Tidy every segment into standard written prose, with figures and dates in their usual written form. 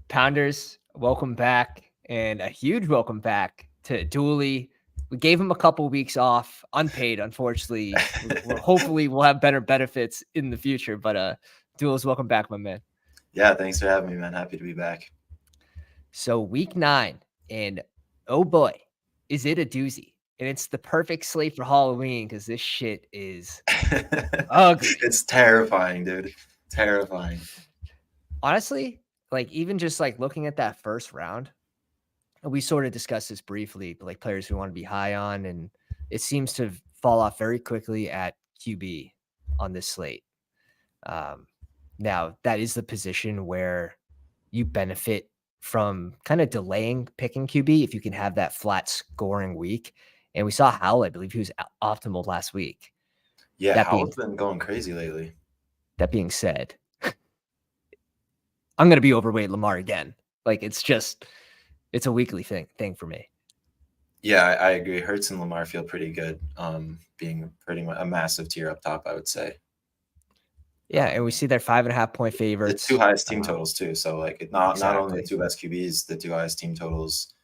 Pounders, welcome back, and a huge welcome back to Dooley. We gave him a couple weeks off, unpaid, unfortunately. Hopefully we'll have better benefits in the future. But Dooley's welcome back, my man. Yeah, thanks for having me, man. Happy to be back. So week 9, and oh boy, is it a doozy. And it's the perfect slate for Halloween because this shit is ugly. It's terrifying, dude. Terrifying. Honestly, like even just like looking at that first round, we sort of discussed this briefly, but like players we want to be high on, and it seems to fall off very quickly at QB on this slate. Now, that is the position where you benefit from kind of delaying picking QB if you can have that flat scoring week. And we saw Howell, I believe he was optimal last week. Yeah, Howell's been going crazy lately. That being said, I'm going to be overweight Lamar again. Like it's a weekly thing for me. Yeah, I agree. Hurts and Lamar feel pretty good, being pretty much a massive tier up top, I would say. Yeah, and we see their 5.5 point favorites. The two highest team totals too. So like not only the two best QBs, the two highest team totals.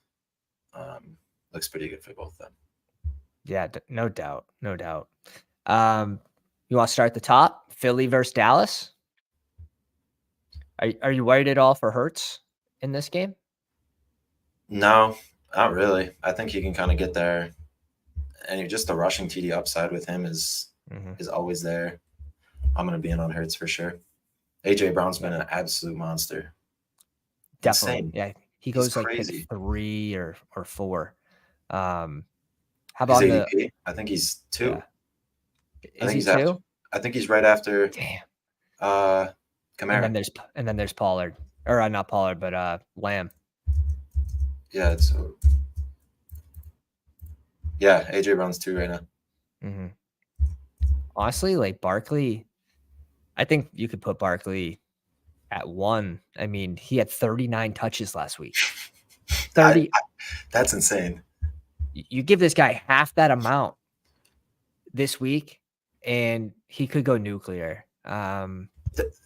Looks pretty good for both of them. Yeah, no doubt. You want to start at the top? Philly versus Dallas. Are you worried at all for Hurts in this game? No, not really. I think he can kind of get there, and just the rushing TD upside with him is always there. I'm going to be in on Hurts for sure. AJ Brown's been an absolute monster. Definitely. Insane. Yeah, he goes like pick 3 or 4. How about his ADP? I think he's 2. Yeah. Is he 2? I think he's right after. Damn. Kamara. And then there's Pollard, or not Pollard, but Lamb. Yeah, so yeah, AJ Brown's 2 right now. Honestly, like Barkley, I think you could put Barkley at 1. I mean, he had 39 touches last week. 30. That's insane. You give this guy half that amount this week, and he could go nuclear.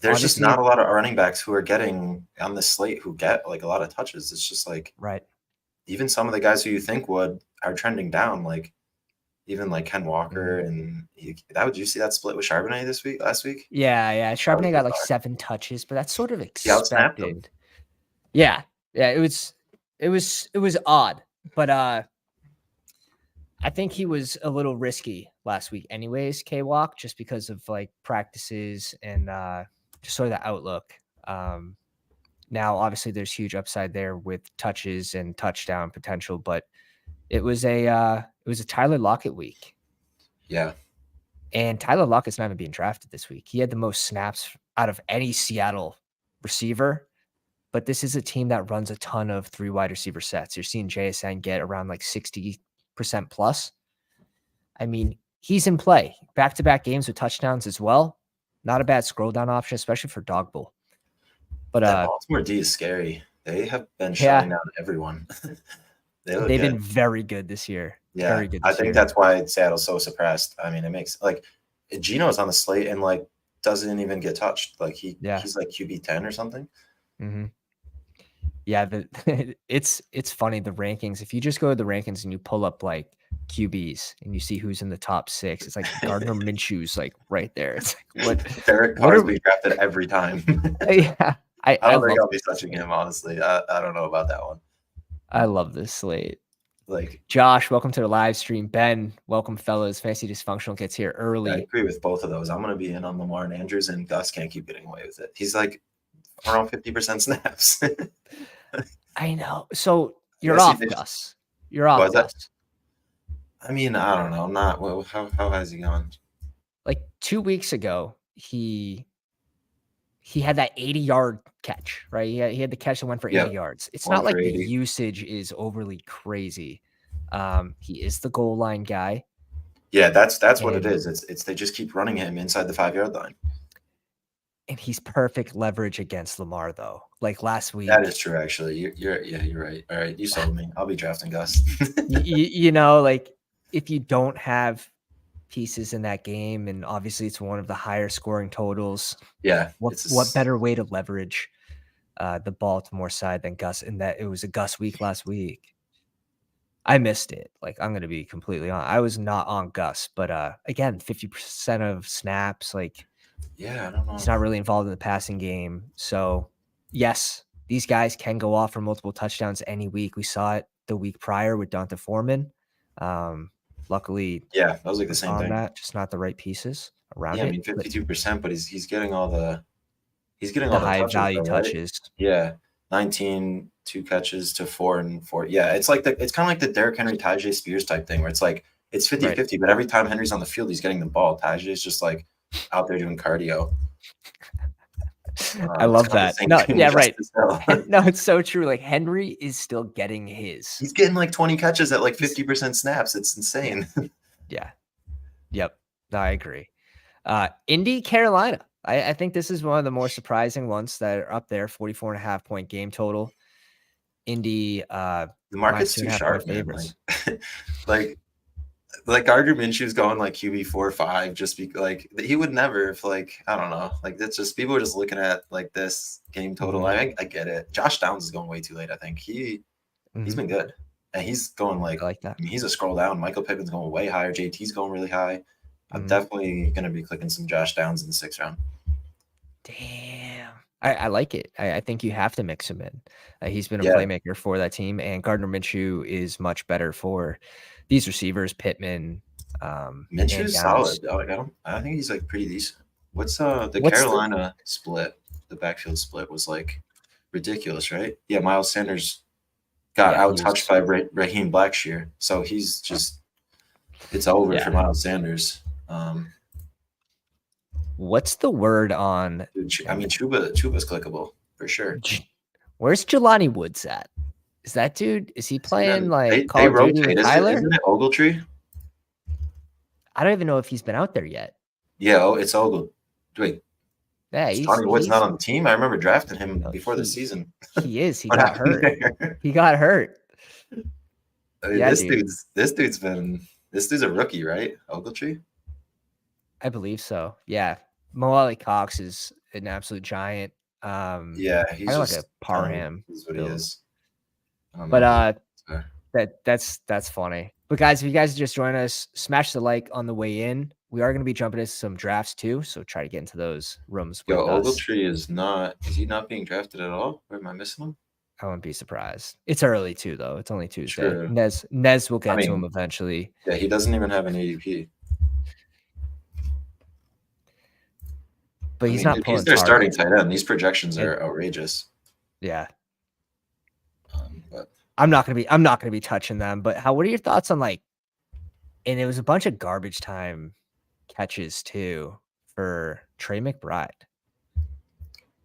There's just not a lot of running backs who are getting on the slate who get like a lot of touches. It's just like even some of the guys who you think would are trending down. Like even like Ken Walker and would you see that split with Charbonnet last week? Yeah. Charbonnet got like 7 touches, but that's sort of expected. Yeah. It was odd, but I think he was a little risky last week anyways, K-Walk, just because of like practices and just sort of the outlook. Now, obviously, there's huge upside there with touches and touchdown potential, but it was a Tyler Lockett week. Yeah. And Tyler Lockett's not even being drafted this week. He had the most snaps out of any Seattle receiver, but this is a team that runs a ton of 3 wide receiver sets. You're seeing JSN get around like 60% plus. I mean, he's in play. Back-to-back games with touchdowns as well. Not a bad scroll down option, especially for dog bowl. But that Baltimore D is scary. They have been shutting down everyone. They've been very good this year. Yeah, very good. I think that's why Seattle's so suppressed. I mean, it makes like Geno's on the slate and like doesn't even get touched. Like he's like QB 10 or something. Yeah, it's funny, the rankings. If you just go to the rankings and you pull up like QBs and you see who's in the top 6, it's like Gardner Minshew's like right there. It's like what Derek Carr's being drafted every time. Yeah. I don't think I'll be touching him, honestly. I don't know about that one. I love this slate. Like Josh, welcome to the live stream. Ben, welcome, fellas. Fantasy Dysfunctional gets here early. I agree with both of those. I'm going to be in on Lamar and Andrews, and Gus can't keep getting away with it. He's like around 50% snaps. I know. So you're off, Gus. You're off, Gus. I mean, I don't know. Not well. How has he gone? Like 2 weeks ago, he had that 80-yard catch, right? He had the catch that went for 80 yards. It's not like the usage is overly crazy. He is the goal line guy. Yeah, that's what it is. It's they just keep running him inside the 5-yard line. And he's perfect leverage against Lamar, though. Like last week. That is true, actually. You're right. All right, you sold me. I'll be drafting Gus. you know, like if you don't have pieces in that game, and obviously it's one of the higher scoring totals. Yeah. What better way to leverage the Baltimore side than Gus, in that it was a Gus week last week. I missed it. Like, I'm gonna be completely honest. I was not on Gus, but again, 50% of snaps, like, yeah, I don't know. He's not really involved in the passing game. So, yes, these guys can go off for multiple touchdowns any week. We saw it the week prior with Donta Foreman. Luckily, yeah, that was like the same thing. That, just not the right pieces around it. Yeah, I mean 52%, but he's getting all the high touches, value though, right? touches. Yeah, 19, 2 catches to 4 and 4. Yeah, it's kind of like the Derrick Henry, Tyjae Spears type thing, where it's like it's 50-50, but every time Henry's on the field, he's getting the ball. Tyjae is just like out there doing cardio. I love that. No, yeah, right. No, it's so true. Like, Henry is still getting his. He's getting like 20 catches at like 50% snaps. It's insane. Yeah. Yep. No, I agree. Indy, Carolina. I think this is one of the more surprising ones that are up there. 44.5 point game total. Indy, the market's too sharp, man. Like Gardner Minshew's going like QB 4 or 5, just because like he would never, if like, I don't know, like that's just, people are just looking at like this game total. Mm-hmm. I get it. Josh Downs is going way too late. I think he's been good, and he's going like that. I mean, he's a scroll down. Michael Pittman's going way higher. JT's going really high. I'm definitely going to be clicking some Josh Downs in the 6th round. Damn. I like it. I think you have to mix him in. He's been a playmaker for that team, and Gardner Minshew is much better for these receivers. Pittman, Minshew's solid. I think he's like pretty decent. What's Carolina split? The backfield split was like ridiculous, right? Yeah, Miles Sanders got out-touched by Raheem Blackshear, so he's just, it's over for Miles Sanders. What's the word on? I mean, Chuba's clickable for sure. Where's Jelani Woods at? Is that dude? Is he playing Call of Duty with Tyler? Isn't it Ogletree? I don't even know if he's been out there yet. Yeah, it's Ogle. Wait. Yeah, Jelani Woods not on the team. I remember drafting him before the season. He is. He got hurt. He got hurt. I mean, this dude's a rookie, right? Ogletree? I believe so. Yeah. Moali Cox is an absolute giant. Yeah, he's just like a Parham. Is what he is. But that's funny. But guys, if you guys just join us, smash the like on the way in. We are going to be jumping into some drafts too, so try to get into those rooms. Ogletree is he not being drafted at all? Or am I missing him? I wouldn't be surprised. It's early too, though. It's only Tuesday. True. Nez will get to him eventually. Yeah, he doesn't even have an ADP. But he's not pulling. He's their starting tight end. These projections are outrageous. Yeah. But I'm not gonna be touching them. But what are your thoughts on and it was a bunch of garbage time catches too for Trey McBride.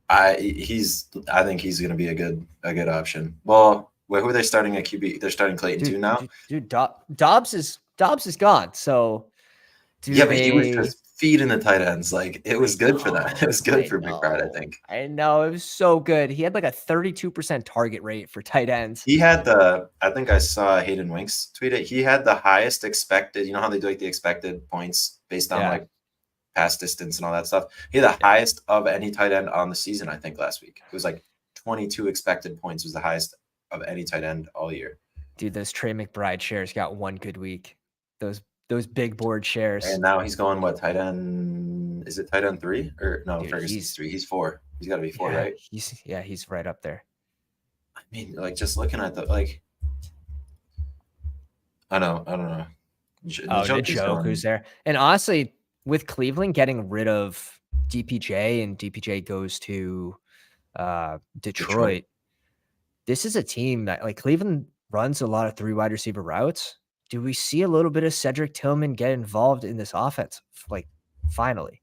I think he's gonna be a good option. Well, who are they starting at QB? They're starting Clayton too now. Dude, Dobbs is gone. So but he was just feeding the tight ends. Like, it was good for that. It was good for McBride, I think. I know, it was so good. He had like a 32% target rate for tight ends. He had I think I saw Hayden Winks tweet it. He had the highest expected, you know how they do like the expected points based on like pass distance and all that stuff. He had the highest of any tight end on the season, I think, last week. It was like 22 expected points was the highest of any tight end all year. Dude, those Trey McBride shares got one good week. Those big board shares. And now he's going, what, tight end? Is it tight end 3? Or no, Ferguson's 3. He's 4. He's got to be 4, right? He's right up there. I mean, like, just looking at I don't know. Njoku's there. And honestly, with Cleveland getting rid of DPJ and DPJ goes to Detroit, this is a team that, like, Cleveland runs a lot of 3 wide receiver routes. Do we see a little bit of Cedric Tillman get involved in this offense? Like, finally,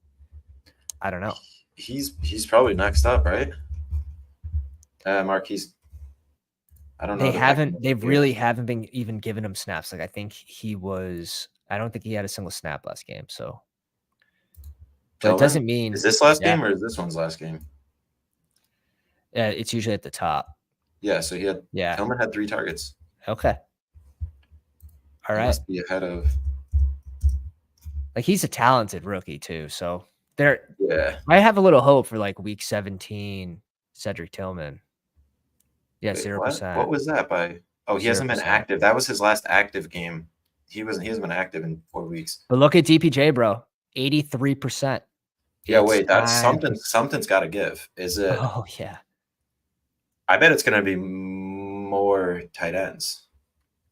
I don't know. He's probably next up, right? Marquise. I don't know. They really haven't been even giving him snaps. Like, I think I don't think he had a single snap last game. So, but it doesn't mean. Is this last game or is this one's last game? Yeah, it's usually at the top. Yeah. So Tillman had 3 targets. Okay. All right. Must be ahead of. Like, he's a talented rookie too, so I have a little hope for like week 17, Cedric Tillman. Yeah, Wait, 0%. What was that by? Oh, he hasn't been 0%. active. That was his last active game. He hasn't been active in 4 weeks. But look at DPJ, bro. 83%. Yeah, wait, that's something's got to give. Is it? Oh, yeah. I bet it's going to be more tight ends.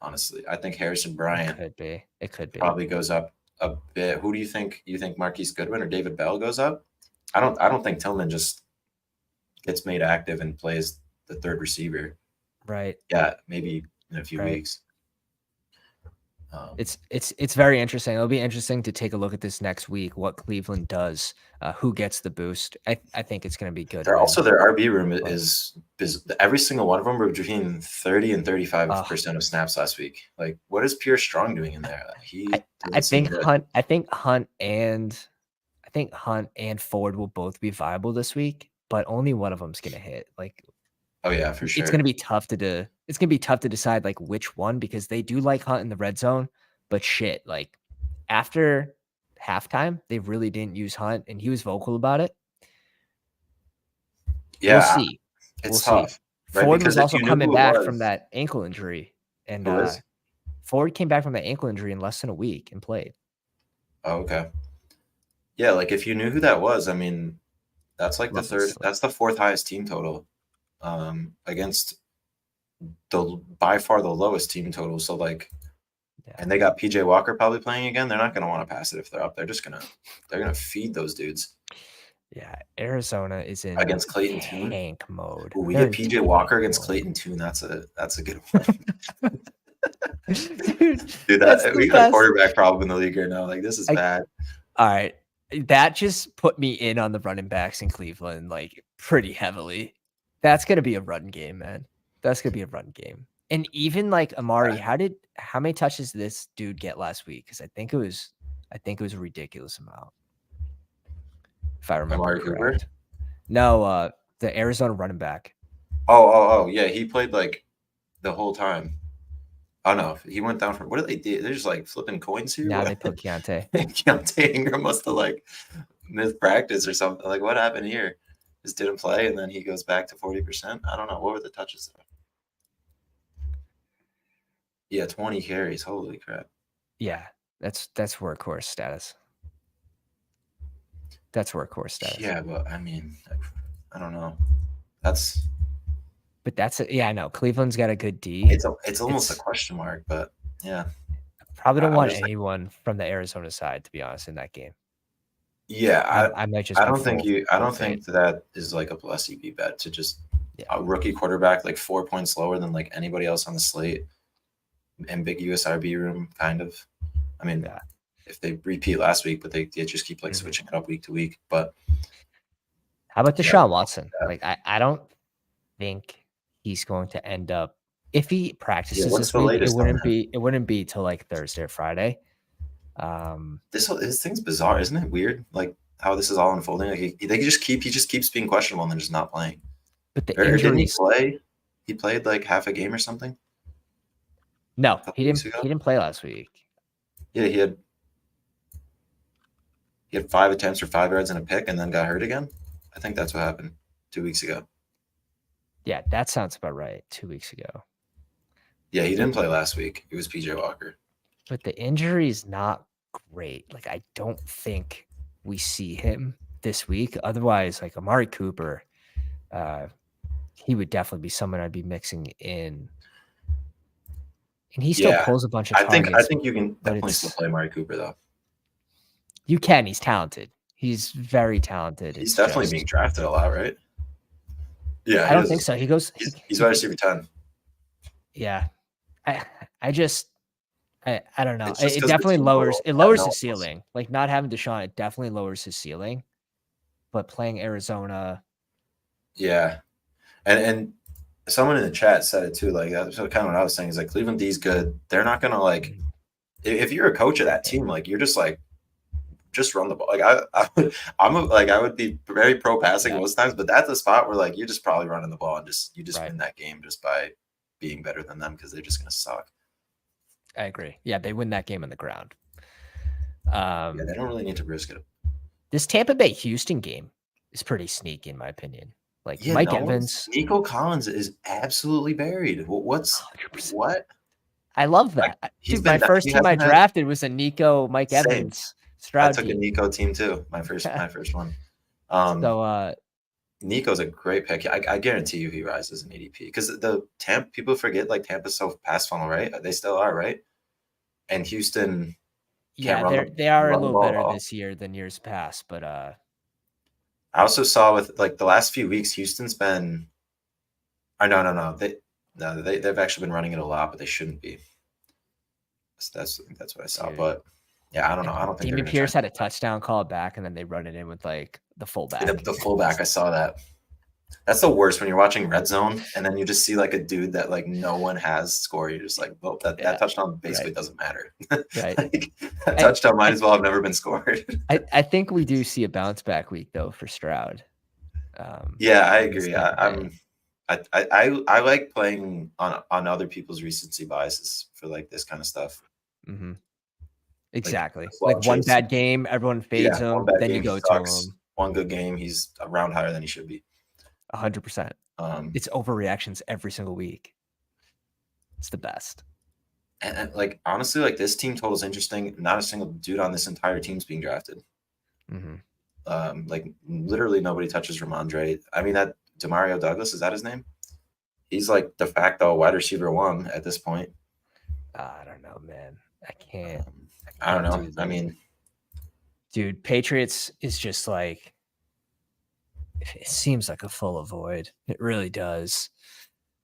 Honestly, I think Harrison Bryant It could be. Probably goes up a bit. Who do you think? You think Marquise Goodwin or David Bell goes up? I don't think Tillman just gets made active and plays the third receiver. Right. Yeah, maybe in a few weeks. It's very interesting. It'll be interesting to take a look at this next week. What Cleveland does, who gets the boost. I think it's going to be good. Their RB room is every single one of them were between 30 and 35% of snaps last week. Like, what is Pierre Strong doing in there? I think Hunt and Ford will both be viable this week, but only one of them's going to hit. Like, oh yeah, for sure. It's going to be tough to decide like which one, because they do like Hunt in the red zone, but shit, like after halftime, they really didn't use Hunt, and he was vocal about it. Yeah, we'll see. It's tough. Right? Ford was also coming back from that ankle injury, and Ford came back from that ankle injury in less than a week and played. Oh, okay. Yeah, like if you knew who that was, I mean, that's like that's the fourth highest team total. Against by far the lowest team total. So like, and they got PJ Walker probably playing again. They're not going to want to pass it if they're up. They're going to feed those dudes. Yeah, Arizona is in against Clayton tank mode. Ooh, we get PJ Walker against Clayton Tune. That's a good one. Dude, we got a quarterback problem in the league right now. Like, this is bad. All right, that just put me in on the running backs in Cleveland like pretty heavily. That's going to be a run game, man. That's going to be a run game. And even like Amari, how many touches did this dude get last week? Because I think it was a ridiculous amount. If I remember Amari correct. Cooper? No, the Arizona running back. Oh, yeah. He played like the whole time. Oh no, he went down for what did they do? They're just like flipping coins here. Now they put Keontae. Keontae Ingram must have like missed practice or something. Like, what happened here? Just didn't play, and then he goes back to 40%. I don't know. What were the touches there? Yeah, 20 carries. Holy crap. Yeah, that's workhorse status. That's workhorse status. Yeah, but I mean, I don't know. But that's it. Yeah, I know. Cleveland's got a good D. It's almost a question mark, but yeah. Probably don't want anyone from the Arizona side, to be honest, in that game. Yeah, I might just. I don't think that is like a plus EV bet to just a rookie quarterback like 4 points lower than like anybody else on the slate. Ambiguous RB room, kind of. I mean, if they repeat last week, but they just keep like switching it up week to week. But how about Deshaun Watson? Like, I don't think he's going to end up. If he practices this week, it wouldn't be till like Thursday or Friday. This thing's bizarre, isn't it? Weird, like how this is all unfolding. Like he just keeps being questionable and then just not playing. But the injuries, didn't he play? He played like half a game or something. No, he didn't. He didn't play last week. Yeah, he had 5 attempts for 5 yards and a pick, and then got hurt again. I think that's what happened 2 weeks ago. Yeah, that sounds about right. 2 weeks ago. Yeah, he didn't play last week. It was PJ Walker. But the injury is not great. Like, I don't think we see him this week. Otherwise, like Amari Cooper, he would definitely be someone I'd be mixing in. And he still pulls a bunch of targets. I think you can definitely still play Amari Cooper, though. You can. He's talented. He's very talented. He's definitely being drafted a lot, right? Yeah, I don't think so. He's wide receiver 10. Yeah, I don't know. It definitely lowers his ceiling. Like, not having Deshaun, it definitely lowers his ceiling. But playing Arizona, yeah, and someone in the chat said it too. Like, that's kind of what I was saying. Is like Cleveland D's good. They're not gonna like. If you're a coach of that team, like you're just like, just run the ball. Like I would be very pro passing most times, but that's a spot where like you're just probably running the ball and you just win that game just by being better than them because they're just gonna suck. I agree. Yeah, they win that game on the ground. They don't really need to risk it. This Tampa Bay Houston game is pretty sneaky, in my opinion. Like Mike Evans. Nico Collins is absolutely buried. What's 100%. what? I love that. Dude, my first team I drafted was a Nico Mike Evans Stroud I took team. a Nico team too. My first one. Nico's a great pick. I guarantee you he rises in ADP because the people forget like Tampa's so pass funnel, right? They still are, right? And Houston. They are a little better this year than years past, but I also saw with like the last few weeks, Houston's been. No. They've actually been running it a lot, but they shouldn't be. That's what I saw, but yeah, I don't know. I don't think Damian Pierce had a touchdown called back, and then they run it in with like the fullback. The fullback, I saw that. That's the worst when you're watching Red Zone, and then you just see like a dude that like no one has score. You're just like, well, that touchdown basically doesn't matter. Right. Like, that touchdown might as well have never been scored. I think we do see a bounce back week though for Stroud. Yeah, I agree. I like playing on other people's recency biases for like this kind of stuff. Mm-hmm. Exactly. Like one bad game, everyone fades him. Then you go to him. One good game, he's a round higher than he should be. 100%. It's overreactions every single week. It's the best. And like honestly, like this team total is interesting. Not a single dude on this entire team's being drafted. Mm-hmm. Like literally nobody touches Ramondre. I mean, that Demario Douglas, is that his name? He's like de facto wide receiver 1 at this point. I don't know, man. I can't. I don't know. I mean, dude, Patriots is just like, it seems like a full void. It really does.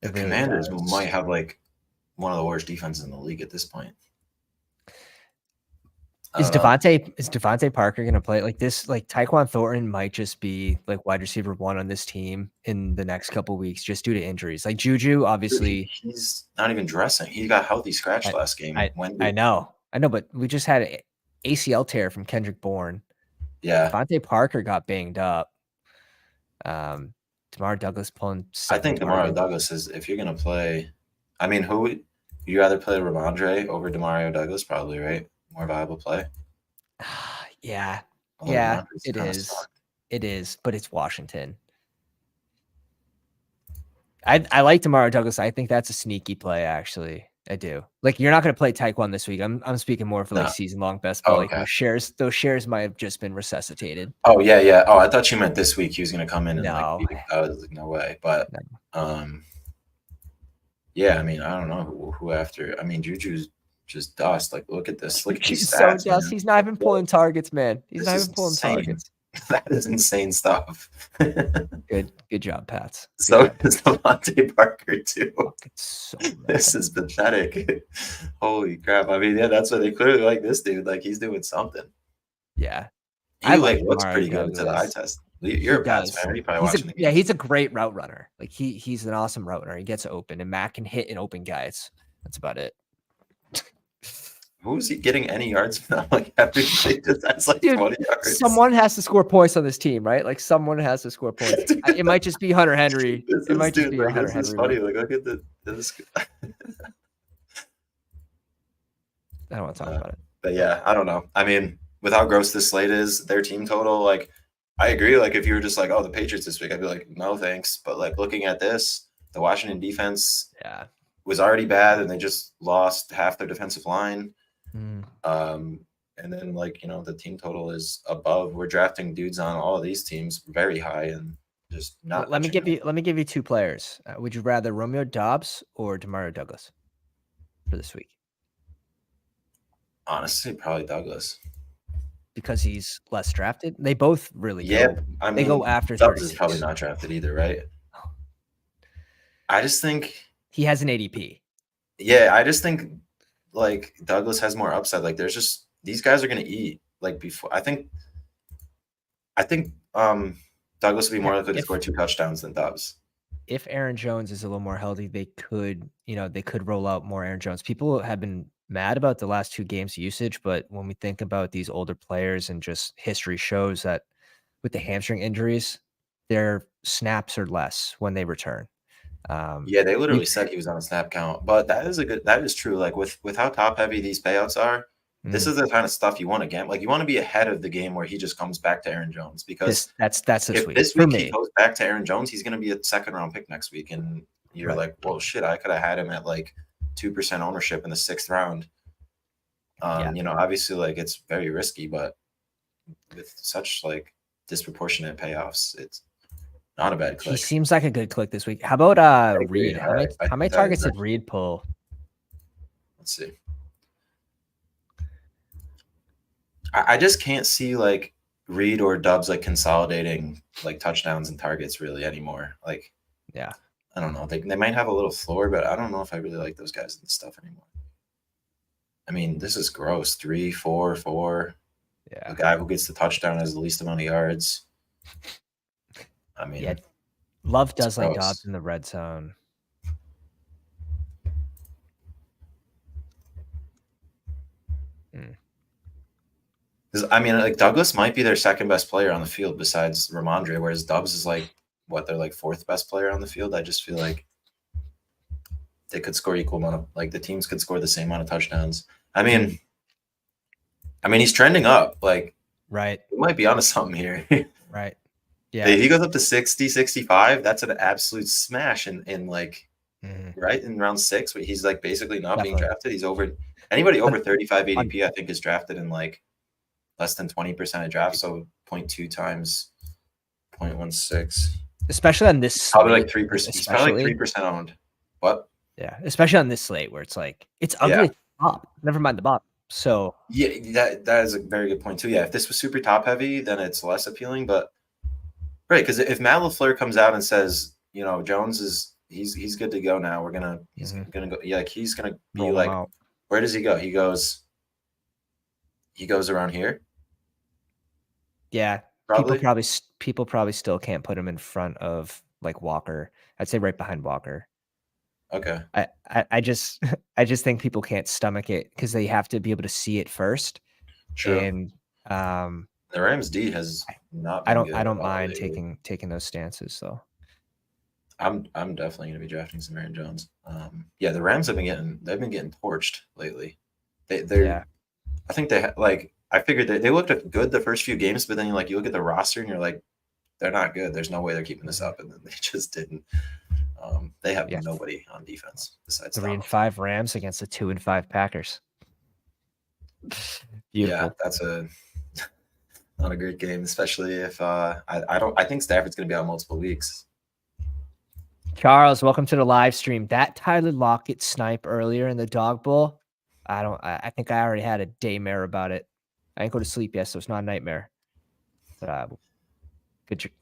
The Commanders might have like one of the worst defenses in the league at this point. Is Devontae Parker going to play like this? Like Tyquan Thornton might just be like wide receiver 1 on this team in the next couple of weeks, just due to injuries. Like Juju, obviously, he's not even dressing. He got healthy scratch last game. I know, but we just had an ACL tear from Kendrick Bourne. Yeah, Devontae Parker got banged up. Demario Douglas pulling. I think Demario Douglas is, if you're going to play, I mean, who would you rather play Ramondre over Demario Douglas? Probably, right? More viable play. Yeah, it is. It is, but it's Washington. I like Demario Douglas. I think that's a sneaky play, actually. I do. Like you're not going to play Tyquan this week. I'm speaking more for like season long best ball. Like those shares might have just been resuscitated. Oh yeah. Oh, I thought you meant this week he was going to come in and like I was like, no way. But yeah, I mean, I don't know who after. I mean, Juju's just dust. Like, look at this. Look at these stats. So dust. He's not even pulling targets, man. He's not even pulling targets. That is insane stuff. Good job, Pats. So is Devontae Parker too. So this is pathetic. Holy crap! I mean, yeah, that's why they clearly like this dude. Like he's doing something. Yeah, I like looks pretty good to the eye test. You're a Pats fan. You're probably watching the game. Yeah, he's a great route runner. Like he's an awesome route runner. He gets open, and Matt can hit and open guys. That's about it. Who's he getting any yards from? Like every that's like 20 yards. Someone has to score points on this team, right? Like someone has to score points. Dude, it might just be Hunter Henry. It might just be Hunter Henry. This is funny. Like look at this. I don't want to talk about it. But yeah, I don't know. I mean, with how gross this slate is, their team total, like I agree. Like if you were just like, oh, the Patriots this week, I'd be like, no thanks. But like looking at this, the Washington defense was already bad, and they just lost half their defensive line. And then like, you know, the team total is above. We're drafting dudes on all of these teams very high and just not. Let me give you 2 players. Would you rather Romeo Doubs or Demario Douglas for this week? Honestly, probably Douglas. Because he's less drafted. They both really I mean, they go after Douglas is probably not drafted either, right? I just think he has an ADP. Yeah, I just think like Douglas has more upside. Like there's just these guys are going to eat like before. I think Douglas will be more likely to score 2 touchdowns than Dobbs. If Aaron Jones is a little more healthy, they could roll out more Aaron Jones. People have been mad about the last 2 games usage, but when we think about these older players and just history shows that with the hamstring injuries, their snaps are less when they return. Yeah, they literally said he was on a snap count, but that is true. Like with how top heavy these payouts are, this is the kind of stuff you want to get. Like, you want to be ahead of the game where he just comes back to Aaron Jones, because that's if week. this week he goes back to Aaron Jones, he's going to be a second-round pick next week, and you're like, well, shit, I could have had him at like 2% ownership in the 6th round. You know, obviously, like, it's very risky, but with such like disproportionate payoffs, it's not a bad click. He seems like a good click this week. How about Reed? How many targets did Reed pull? Let's see. I just can't see like Reed or Dubs like consolidating like touchdowns and targets really anymore. Like, yeah, I don't know. They might have a little floor, but I don't know if I really like those guys and stuff anymore. I mean, this is gross. 3, 4, 4. Yeah. The guy who gets the touchdown has the least amount of yards. I mean, yeah. Love does like Dobbs in the red zone. I mean, like, Douglas might be their second best player on the field besides Ramondre, whereas Dubs is like they're like 4th best player on the field. I just feel like they could score equal amount of, like, the teams could score the same amount of touchdowns. I mean, he's trending up. Like, right, we might be onto something here. Right. Yeah. If he goes up to 60, 65, that's an absolute smash in like, right, in round 6, where he's like basically not being drafted. He's over anybody over 35 ADP, I think, is drafted in like less than 20% of drafts, so 0.2 times 0.16. Especially on this slate, probably like 3%. He's probably like 3% owned. What? Yeah, especially on this slate where it's like it's ugly at the top. Never mind the bottom. So yeah, that is a very good point too. Yeah, if this was super top heavy, then it's less appealing. But right, because if Matt LaFleur comes out and says, you know, Jones is he's good to go now, he's gonna go. Yeah, like, he's gonna be like, where does he go? He goes around here. Yeah, people probably still can't put him in front of like Walker. I'd say right behind Walker. Okay. I just think people can't stomach it because they have to be able to see it first. True. And the Rams D has not been good. I don't mind taking those stances though. I'm definitely going to be drafting some Aaron Jones. Yeah, the Rams they've been getting torched lately. I think I figured they looked good the first few games, but then you look at the roster and you're like, they're not good. There's no way they're keeping this up, and then they just didn't. They have nobody on defense besides 3-5 Rams against the 2-5 Packers. Beautiful. Yeah, that's not a great game, especially if I think Stafford's going to be out multiple weeks. Charles, welcome to the live stream. That Tyler Lockett snipe earlier in the dog bowl, I think I already had a daymare about it. I didn't go to sleep yet, so it's not a nightmare. But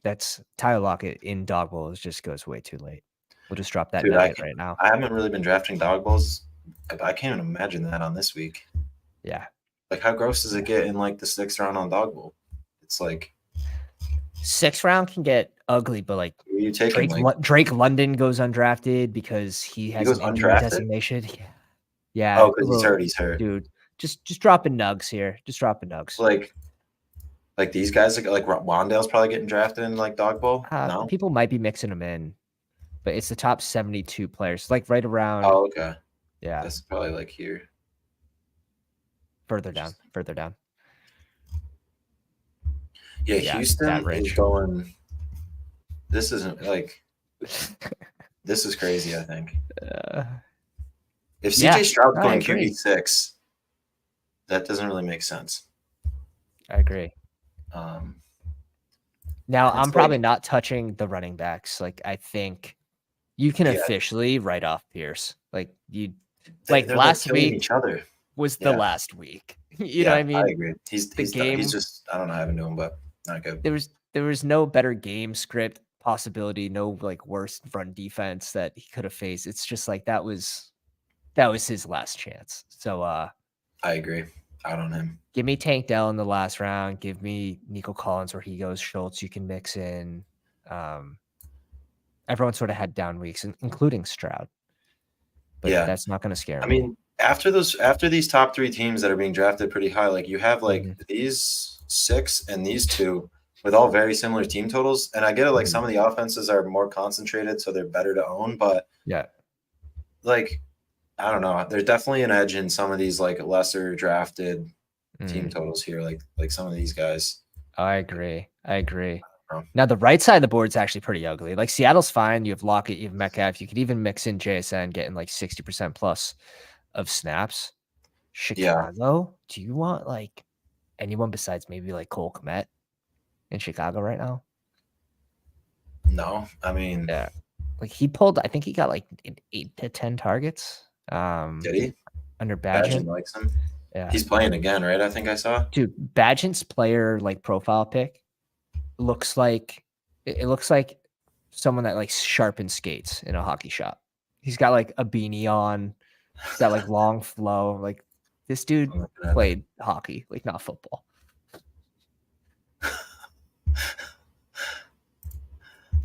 that's Tyler Lockett in dog bowl. It just goes way too late. We'll just drop that nugget right now. I haven't really been drafting dog bowls. I can't even imagine that on this week. Yeah. Like, how gross does it get in like the 6th round on dog bowl? It's like 6th round can get ugly, but like Drake London goes undrafted because he has an injury designation. Yeah. Oh, because he's hurt. Dude, just dropping nugs here. Just dropping nugs. Like these guys, like Wandale's probably getting drafted in like dog bowl. No, people might be mixing them in, but it's the top 72 players, like right around. Oh, okay. Yeah, that's probably like here. Further down. Yeah, Houston is going. This isn't like. This is crazy. I think. If CJ Stroud's going QB6, that doesn't really make sense. I agree. Now I'm probably not touching the running backs. Like, I think you can officially write off Pierce. Like, last week was the last week. You know what I mean? I agree. He's just, I don't know how to do him, but not good. There was no better game script possibility, no like worse run defense that he could have faced. It's just like that was his last chance. So I agree. Out on him. Give me Tank Dell in the last round. Give me Nico Collins where he goes. Schultz, you can mix in. Everyone sort of had down weeks, including Stroud. But that's not going to scare me. I mean, after these top 3 teams that are being drafted pretty high, like you have like these 6 and these 2 with all very similar team totals. And I get it, like some of the offenses are more concentrated, so they're better to own. But yeah, like I don't know. There's definitely an edge in some of these like lesser drafted team totals here, like some of these guys. I agree. Now the right side of the board is actually pretty ugly. Like Seattle's fine. You have Lockett, you have Metcalf. You could even mix in JSN, getting like 60% plus of snaps. Chicago, do you want like anyone besides maybe like Cole Kmet in Chicago right now? No, I mean, yeah, like he pulled. I think he got like 8 to 10 targets. Did he? Under Badgett likes him. Yeah, he's playing again, right? I think I saw. Dude, Badgett's player like profile pic looks like it looks like someone that like sharpens skates in a hockey shop. He's got like a beanie on. He's got like long flow. Like this dude played hockey, like not football.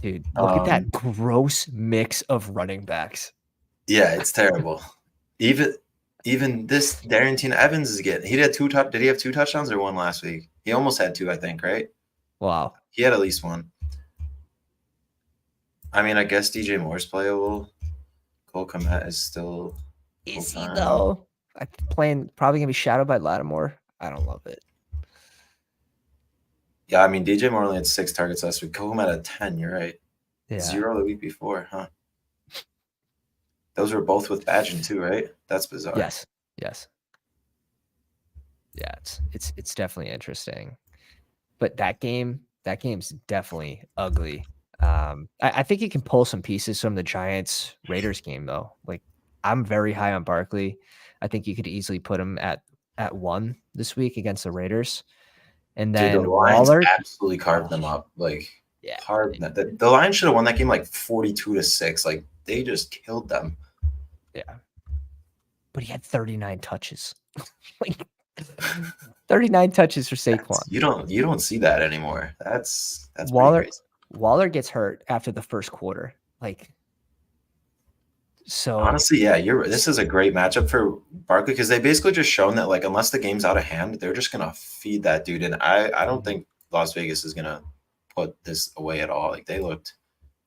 Dude, look at that gross mix of running backs. Yeah, it's terrible. Even this Darrington Evans is getting. He had did he have 2 touchdowns or 1 last week? He almost had 2, I think, right? Wow. He had at least 1. I mean, I guess DJ Moore's playable. Cole Kmet is still. Is he though? Probably gonna be shadowed by Lattimore. I don't love it. Yeah, I mean, DJ Moore only had 6 targets last week. Cole Kmet had 10. You're right. Yeah. 0 the week before, huh? Those were both with Badgett too, right? That's bizarre. Yes. Yeah, it's definitely interesting. But that game's definitely ugly. I think he can pull some pieces from the Giants Raiders game though. Like I'm very high on Barkley. I think you could easily put him at 1 this week against the Raiders. And then the Lions Waller absolutely carved them up. Like carved them. The Lions should have won that game like 42-6. Like they just killed them. Yeah. But he had 39 touches. Like 39 touches for Saquon. You don't see that anymore. That's Waller gets hurt after the first quarter. Like so honestly, yeah, this is a great matchup for Barkley because they basically just shown that like unless the game's out of hand, they're just gonna feed that dude. And I don't think Las Vegas is gonna put this away at all. Like they looked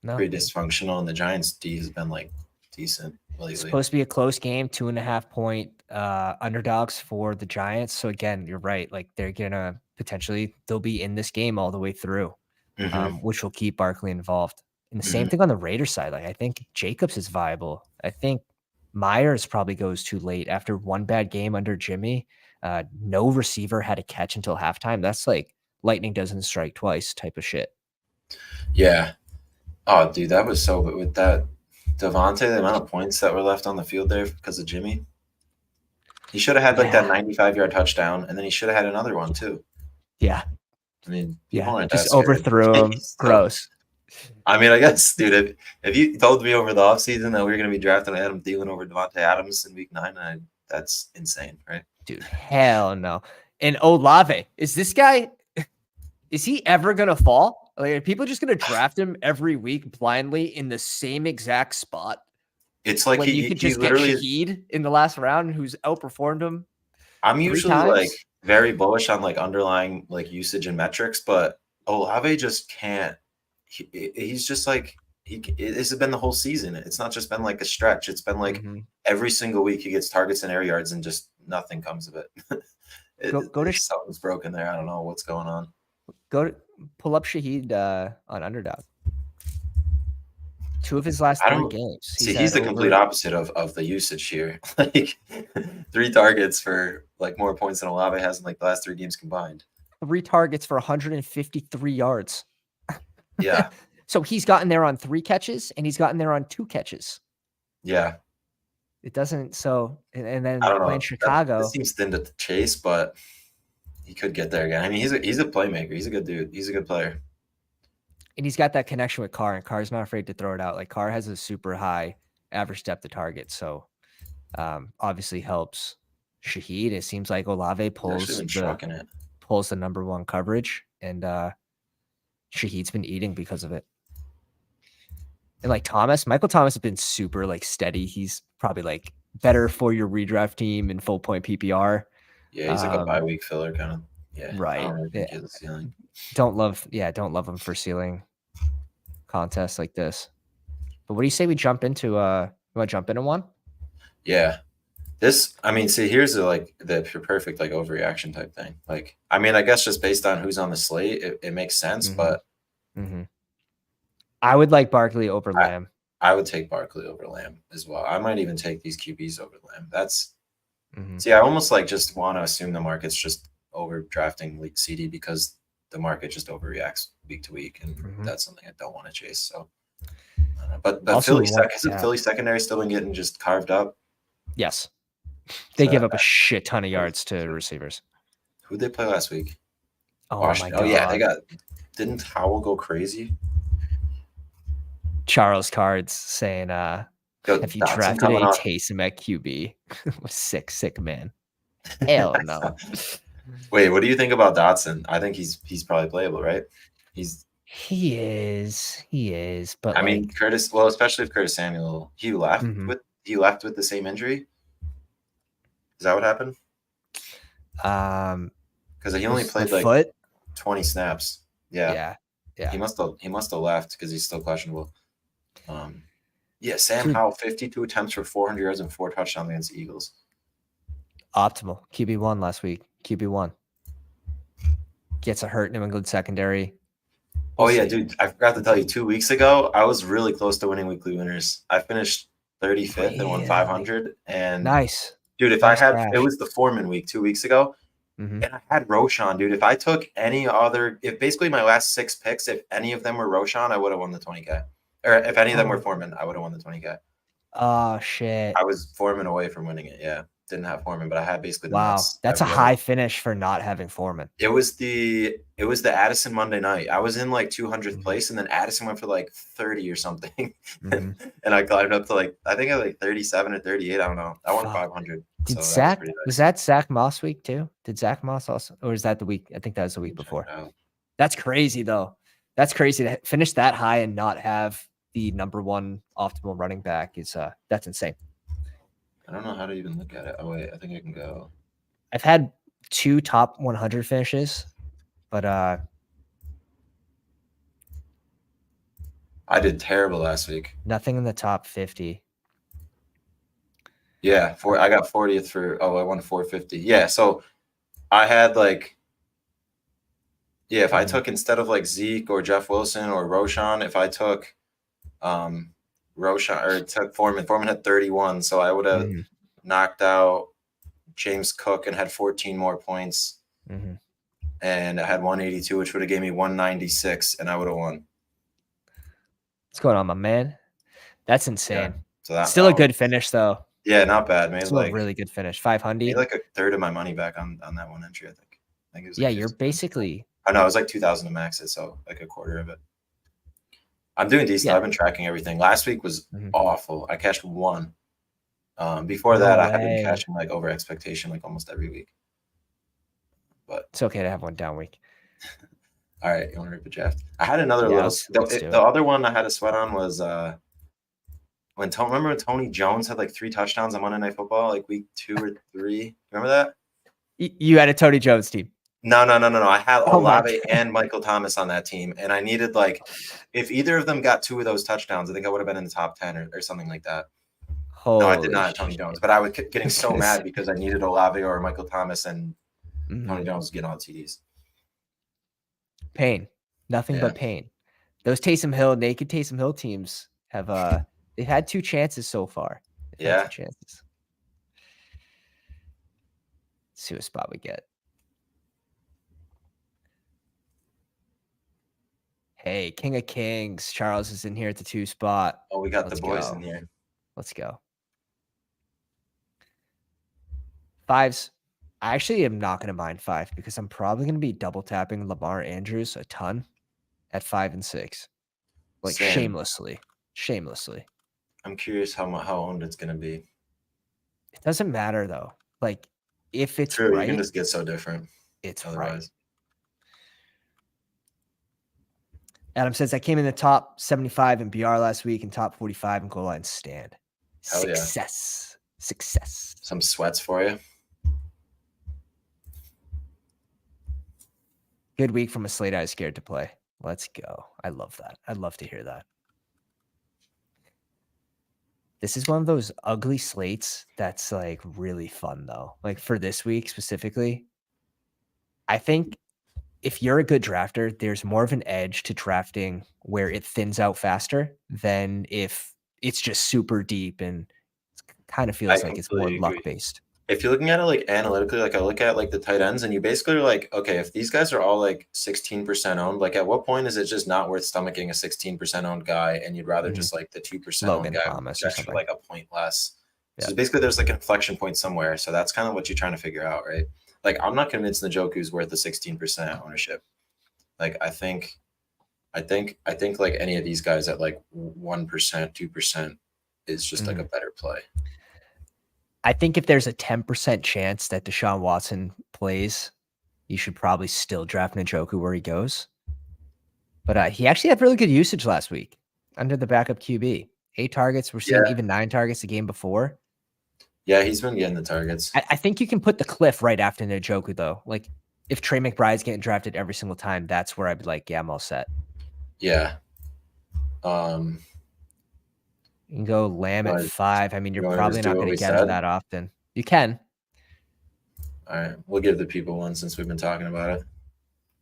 pretty dysfunctional, and the Giants D has been like decent lately. It's supposed to be a close game, 2.5 point underdogs for the Giants. So again, you're right. Like they're gonna they'll be in this game all the way through, which will keep Barkley involved. And the same thing on the Raiders side. Like I think Jacobs is viable. I think Myers probably goes too late after 1 bad game under Jimmy. No receiver had a catch until halftime. That's like lightning doesn't strike twice type of shit. Yeah. Oh, dude, that was so. But with that Devontae, the amount of points that were left on the field there because of Jimmy, he should have had like that 95-yard touchdown, and then he should have had another one too. Yeah. I mean, people aren't just overthrew him. Gross. I mean, I guess, dude, if you told me over the offseason that we were going to be drafting Adam Thielen over Devontae Adams in week 9, that's insane, right? Dude, hell no. And Olave, is he ever going to fall? Like, are people just going to draft him every week blindly in the same exact spot? It's like you could just get Shaheed in the last round who's outperformed him. I'm usually like very bullish on like underlying like usage and metrics, but Olave just can't. He's just like this has been the whole season. It's not just been like a stretch. It's been like every single week he gets targets and air yards and just nothing comes of it. Go to something's broken there. I don't know what's going on. Pull up Shaheed on Underdog. 2 of his last 3 games. He's the complete opposite of the usage here. Like 3 targets for like more points than Olave has in like the last 3 games combined. 3 targets for 153 yards. Yeah. So he's gotten there on 3 catches and he's gotten there on 2 catches. Yeah. It doesn't. So, and then I don't know. Playing Chicago. It seems thin to chase, but he could get there again. I mean, he's a playmaker. He's a good dude. He's a good player. And he's got that connection with Carr, and Carr's not afraid to throw it out. Like Carr has a super high average depth of target. So obviously helps Shaheed. It seems like Olave pulls the number 1 coverage, and Shaheed's been eating because of it. And like Michael Thomas has been super like steady. He's probably like better for your redraft team in full point PPR. Yeah, he's like a bye week filler kind of. Yeah, right. Don't love him for ceiling contests like this. But what do you say we jump into? You want to jump into one? Yeah. See, here's the perfect like overreaction type thing. Like, I guess just based on who's on the slate, it makes sense. But I would like Barkley over Lamb. I would take Barkley over Lamb as well. I might even take these QBs over Lamb. See, I almost just want to assume the market's just overdrafting league CD because the market just overreacts week to week, and that's something I don't want to chase. So, but also Philly secondary still been getting just carved up. Yes, they give up a shit ton of yards to receivers. Who'd they play last week? Oh Washington. My God! Oh yeah, didn't Howell go crazy? Charles Cards saying, "Have you drafted a Taysom at QB?" sick man. Hell no. Wait, what do you think about Dotson? I think he's probably playable, right? He is. But Curtis. Well, especially if Curtis Samuel, he left with the same injury. Is that what happened? Because he only played foot? 20 snaps. Yeah. He must have left because he's still questionable. Sam Howell, 52 attempts for 400 yards and 4 touchdowns against the Eagles. Optimal. QB1 last week. QB1 gets a hurt New England secondary. We'll see. Dude, I forgot to tell you, 2 weeks ago, I was really close to winning weekly winners. I finished 35th and won 500. And nice. Dude, if it was the Foreman week 2 weeks ago, and I had Roshan, dude. If I took if basically my last 6 picks, if any of them were Roshan, I would have won the 20K. Or if any of them were Foreman, I would have won the 20K. Oh, shit. I was Foreman away from winning it, yeah. Didn't have Foreman, but I had basically the nuts. That's a high finish for not having Foreman. It was the Addison Monday night. I was in 200th place, and then Addison went for 30 or something. And I climbed up to I think I had 37 or 38. I don't know. I won 500. Did Zach, was that Zach Moss week too? Did Zach Moss also, or is that the week? I think that was the week before. That's crazy though. That's crazy to finish that high and not have the number 1 optimal running back that's insane. I don't know how to even look at it. Oh wait, I think I can go. I've had 2 top 100 finishes, but I did terrible last week. Nothing in the top 50. Yeah, I got 40th for I won 450. Yeah, so I had if I took instead of Zeke or Jeff Wilson or Roshan, if I took Roshan or took Foreman had 31, so I would have knocked out James Cook and had 14 more points. And I had 182, which would have gave me 196, and I would have won. What's going on, my man? That's insane. Yeah, so that's still a good finish though. Yeah, not bad. Made a really good finish. 500. Made a third of my money back on that one entry, I think. It was you're basically. I know it was 2,000 to max it, so a quarter of it. I'm doing decent. I've been tracking everything. Last week was awful. I cashed 1. Before that, I had been cashing over expectation almost every week. But it's okay to have one down week. All right, you want to rip a draft? I had another little. The other one I had a sweat on was remember when Tony Jones had 3 touchdowns on Monday Night Football, week 2 or 3? Remember that? You had a Tony Jones team. No. I had Olave and Michael Thomas on that team, and I needed if either of them got 2 of those touchdowns, I think I would have been in the top 10 or something like that. No, I did not have Tony Jones, but I was getting so mad because I needed Olave or Michael Thomas, and Tony Jones was getting all the TDs. Pain, nothing but pain. Those naked Taysom Hill teams have they've had 2 chances so far. 2 chances. Let's see what spot we get. Hey, King of Kings. Charles is in here at the 2 spot. Oh, we got the boys in here. Let's go. 5s. I actually am not going to mind 5 because I'm probably going to be double tapping Lamar Andrews a ton at 5 and 6. Shamelessly. I'm curious how owned it's going to be. It doesn't matter though. If it's true, right, you can just get so different. It's otherwise. Right. Adam says I came in the top 75 in BR last week and top 45 in goal line stand. Hell Success. Yeah. Success. Some sweats for you. Good week from a slate I was scared to play. Let's go. I love that. I'd love to hear that. This is one of those ugly slates that's like really fun though. Like for this week specifically, I think if you're a good drafter, there's more of an edge to drafting where it thins out faster than if it's just super deep and kind of feels like it's more luck based. If you're looking at it like analytically, like I look at like the tight ends and you basically are like, okay, if these guys are all like 16% owned, like at what point is it just not worth stomaching a 16% owned guy and you'd rather just like the 2% owned guy just for like a point less? So basically there's like an inflection point somewhere. So that's kind of what you're trying to figure out, right? Like I'm not convinced Njoku's worth a 16% ownership. Like I think like any of these guys at like 1%, 2% is just like a better play. I think if there's a 10% chance that Deshaun Watson plays, you should probably still draft Njoku where he goes. But he actually had really good usage last week under the backup QB. 8 targets. We're seeing even 9 targets the game before. Yeah, he's been getting the targets. I think you can put the cliff right after Njoku, though. Like, if Trey McBride's getting drafted every single time, that's where I'd be like, yeah, I'm all set. Yeah. You can go Lamb at 5. I mean, you're probably not going to get him that often. You can. All right. We'll give the people one since we've been talking about it.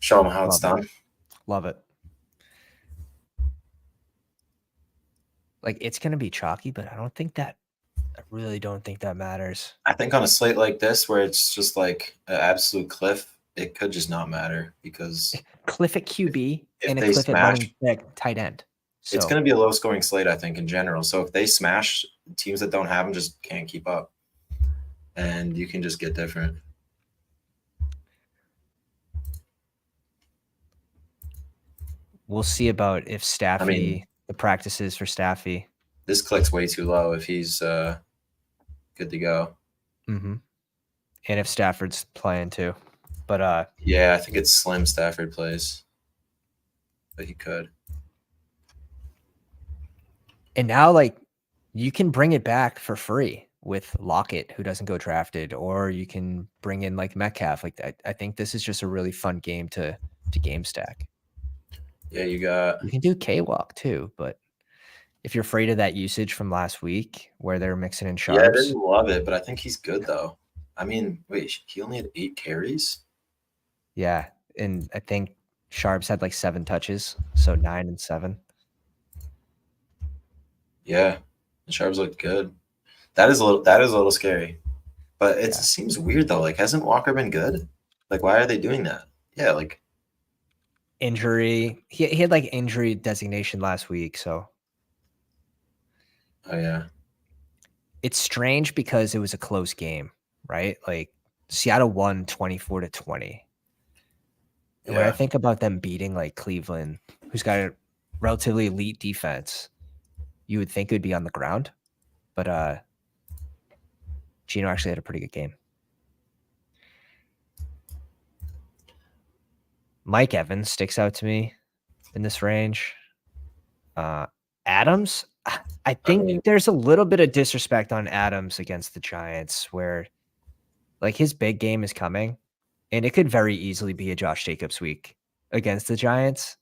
Show them how it's done. Love it. Like, it's going to be chalky, but I really don't think that matters. I think on a slate like this, where it's just like an absolute cliff, it could just not matter because cliff at QB and a cliff at tight end. So it's going to be a low scoring slate, I think, in general. So if they smash, teams that don't have them just can't keep up. And you can just get different. We'll see about if Staffy, the practices for Staffy. This click's way too low if he's good to go. Mm-hmm. And if Stafford's playing too. But yeah, I think it's slim Stafford plays. But he could. And now, like, you can bring it back for free with Lockett, who doesn't go drafted, or you can bring in like Metcalf. Like, I think this is just a really fun game to game stack. Yeah, you can do K-Walk too, but if you're afraid of that usage from last week where they're mixing in Sharps. Yeah, I didn't love it, but I think he's good though. I mean, wait, he only had 8 carries? Yeah, and I think Sharps had like 7 touches, so 9 and 7. Yeah, the Sharps looked good. That is a little scary, but it seems weird though. Like, hasn't Walker been good? Like, why are they doing that? Yeah, like injury. He had like injury designation last week, so. Oh yeah. It's strange because it was a close game, right? Like Seattle won 24-20. And when I think about them beating like Cleveland, who's got a relatively elite defense, you would think it would be on the ground, but Geno actually had a pretty good game. Mike Evans sticks out to me in this range. Adams, I think there's a little bit of disrespect on Adams against the Giants where like his big game is coming and it could very easily be a Josh Jacobs week against the Giants,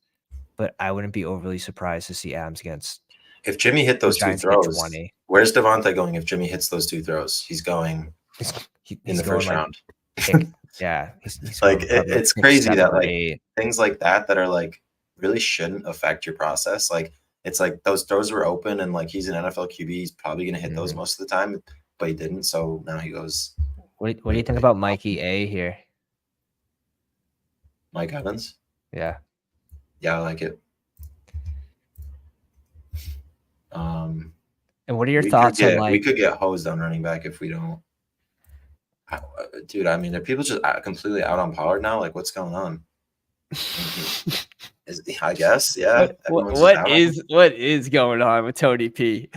but I wouldn't be overly surprised to see Adams against. If Jimmy hit those 2 throws, where's Devontae going if Jimmy hits those 2 throws? He's going in the first round. Yeah. He's like, it's crazy that like 8. Things like that are like really shouldn't affect your process. Like, it's like those throws were open and like he's an NFL QB. He's probably going to hit those most of the time, but he didn't. So now he goes. What do you think about Mikey A here? Mike Evans? Yeah. Yeah, I like it. And what are your thoughts on like? We could get hosed on running back if we don't. Dude, I mean, are people just completely out on Pollard now? Like, what's going on? I guess, yeah. What is going on with Tony P?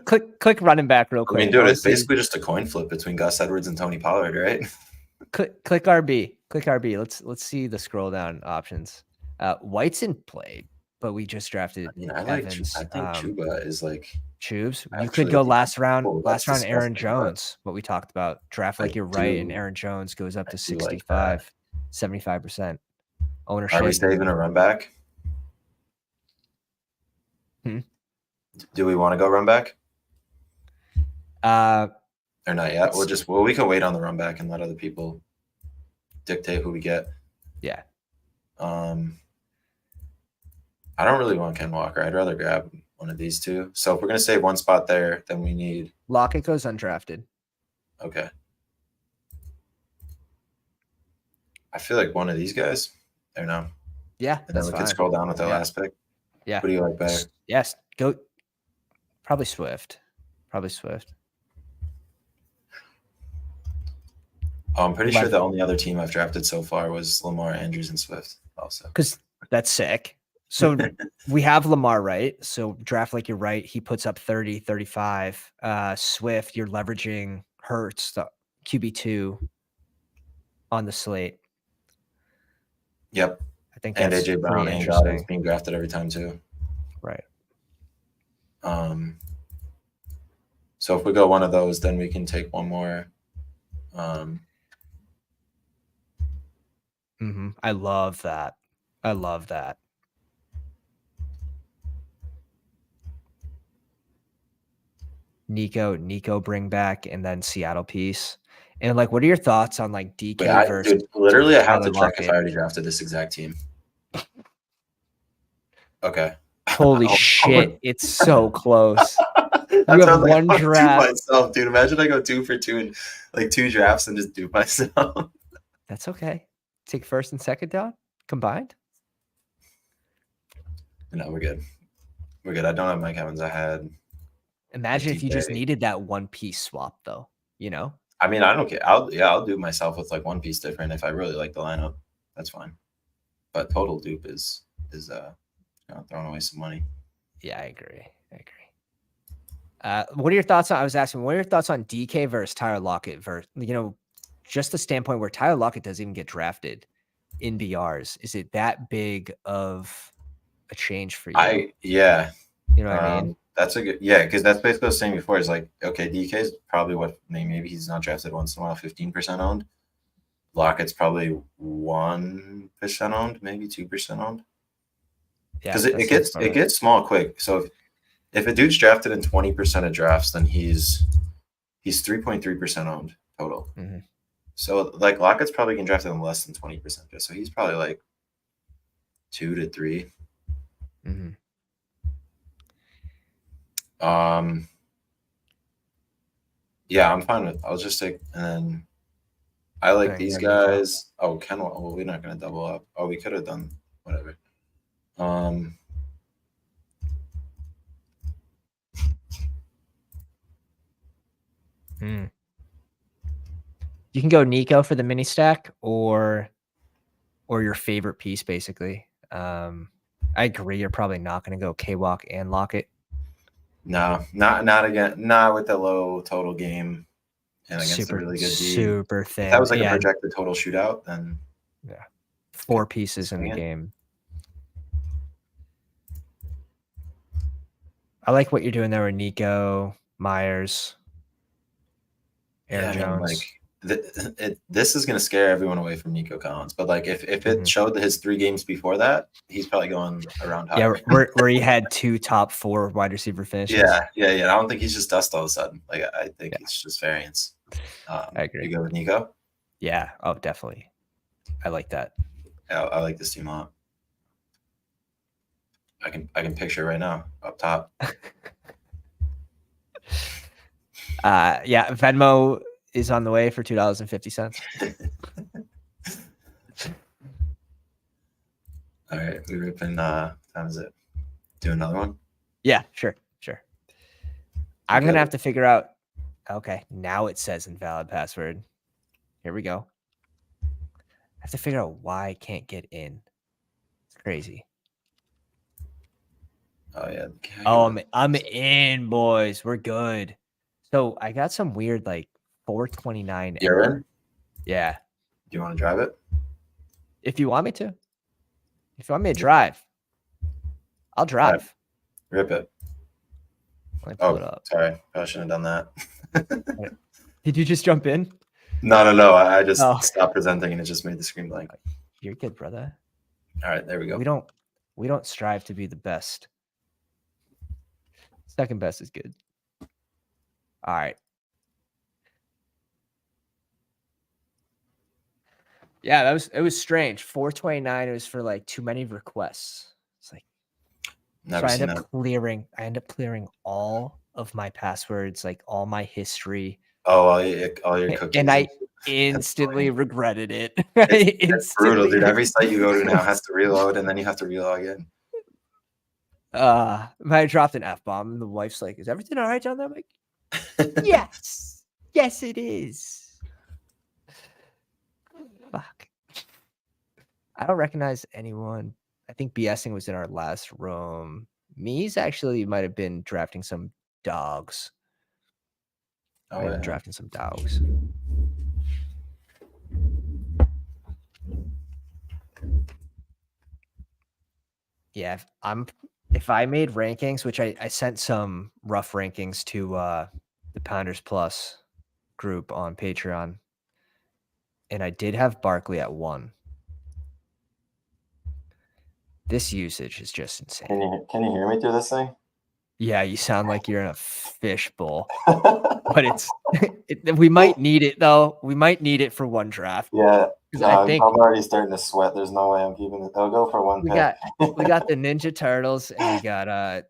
click running back real quick. I mean, dude, it's basically just a coin flip between Gus Edwards and Tony Pollard, right? Click RB. Click RB. Let's see the scroll down options. White's in play, but we just drafted. I mean, I think Chuba is like Chubes. You could go last round. Aaron Jones. What we talked about. Draft like you're right, and Aaron Jones goes up to 65, 75% ownership. Are we saving a run back? Do we want to go run back? Or not yet. We can wait on the run back and let other people dictate who we get. Yeah. I don't really want Ken Walker. I'd rather grab one of these two. So if we're gonna save one spot there, then we need Lockett goes undrafted. Okay. I feel like one of these guys. I don't know. Yeah, and then we can scroll down with the last pick. Yeah. What do you like better? Yes, go. Probably Swift. I'm pretty sure the only other team I've drafted so far was Lamar, Andrews, and Swift also. Because that's sick. So we have Lamar, right? So draft like you're right. He puts up 30, 35. Swift, you're leveraging Hurts, the QB2 on the slate. Yep. I think and AJ Brown and God is being drafted every time too. Right. So if we go one of those, then we can take one more. I love that. Nico bring back, and then Seattle piece. And like, what are your thoughts on like DK versus? Dude, literally, I have to check if I already drafted this exact team. Okay. Holy shit! It's so close. You have one draft. Myself, dude. Imagine I go 2 for 2 in like 2 drafts and just do myself. That's okay. Take first and second down combined. No, we're good. I don't have Mike Evans. I had. Imagine if you just needed that one piece swap, though. You know. I mean, I don't care. I'll do myself with like one piece different if I really like the lineup. That's fine. But total dupe is throwing away some money. Yeah, I agree. What are your thoughts on? I was asking, what are your thoughts on DK versus Tyler Lockett? Just the standpoint where Tyler Lockett doesn't even get drafted in BRs. Is it that big of a change for you? Yeah. You know what I mean? That's a good, because that's basically what I was saying before. It's like, okay, DK is probably what maybe he's not drafted once in a while, 15% owned. Lockett's probably 1% owned, maybe 2% owned. Because it gets small quick. So if a dude's drafted in 20% of drafts, then he's 3.3% owned total. Mm-hmm. So like Lockett's probably getting drafted in less than 20%. So he's probably like 2 to 3. Mm-hmm. Yeah, I'm fine with. I'll just take, and then I like these guys. Oh, well, we're not gonna double up. Oh, we could have done whatever. You can go Nico for the mini stack, or your favorite piece, basically. I agree. You're probably not going to go K-Walk and Lockett. No, not again. Not with the low total game and against a really good D. Super thin. If that was like a projected total shootout, then 4 pieces in the game. I like what you're doing there with Nico, Myers, Aaron Jones. This is going to scare everyone away from Nico Collins. But like if it showed his 3 games before that, he's probably going around high. Yeah, where he had 2 top 4 wide receiver finishes. Yeah. I don't think he's just dust all of a sudden. Like I think it's just variance. I agree. You go with Nico? Yeah. Oh, definitely. I like that. Yeah, I like this team a lot. I can picture it right now up top. Venmo is on the way for $2.50. All right, we ripping. Time is it? Do another one? Yeah, sure. I'm gonna have to figure out. Okay, now it says invalid password. Here we go. I have to figure out why I can't get in. It's crazy. Oh yeah. I'm in, boys. We're good. So I got some weird like 429. You're in? Yeah. Do you want to drive it? If you want me to. If you want me to drive, I'll drive. Rip it. Let me pull it up. Sorry. I shouldn't have done that. Did you just jump in? No. I just stopped presenting and it just made the screen blank. You're good, brother. All right, there we go. We don't strive to be the best. Second best is good. All right. Yeah, it was strange. 429. It was for like too many requests. It's like Never seen that. I end up clearing all of my passwords, like all my history. Oh, all your cookies. And I instantly regretted it. It's brutal, dude. Every site you go to now has to reload, and then you have to relog in. I dropped an F-bomb, and the wife's like, "Is everything all right down there?" I'm like, "Yes, yes, it is." Fuck. I don't recognize anyone. I think BSing was in our last room. Me's actually might have been drafting some dogs. Oh, yeah. Drafting some dogs. Yeah, if I made rankings, which I sent some rough rankings to the Pounders Plus group on Patreon, and I did have Barkley at 1. This usage is just insane. Can you hear me through this thing? Yeah, you sound like you're in a fishbowl. But we might need it though. We might need it for one draft. Yeah, I think I'm already starting to sweat. There's no way I'm keeping it. They'll go for one pick. We got the Ninja Turtles, and we got I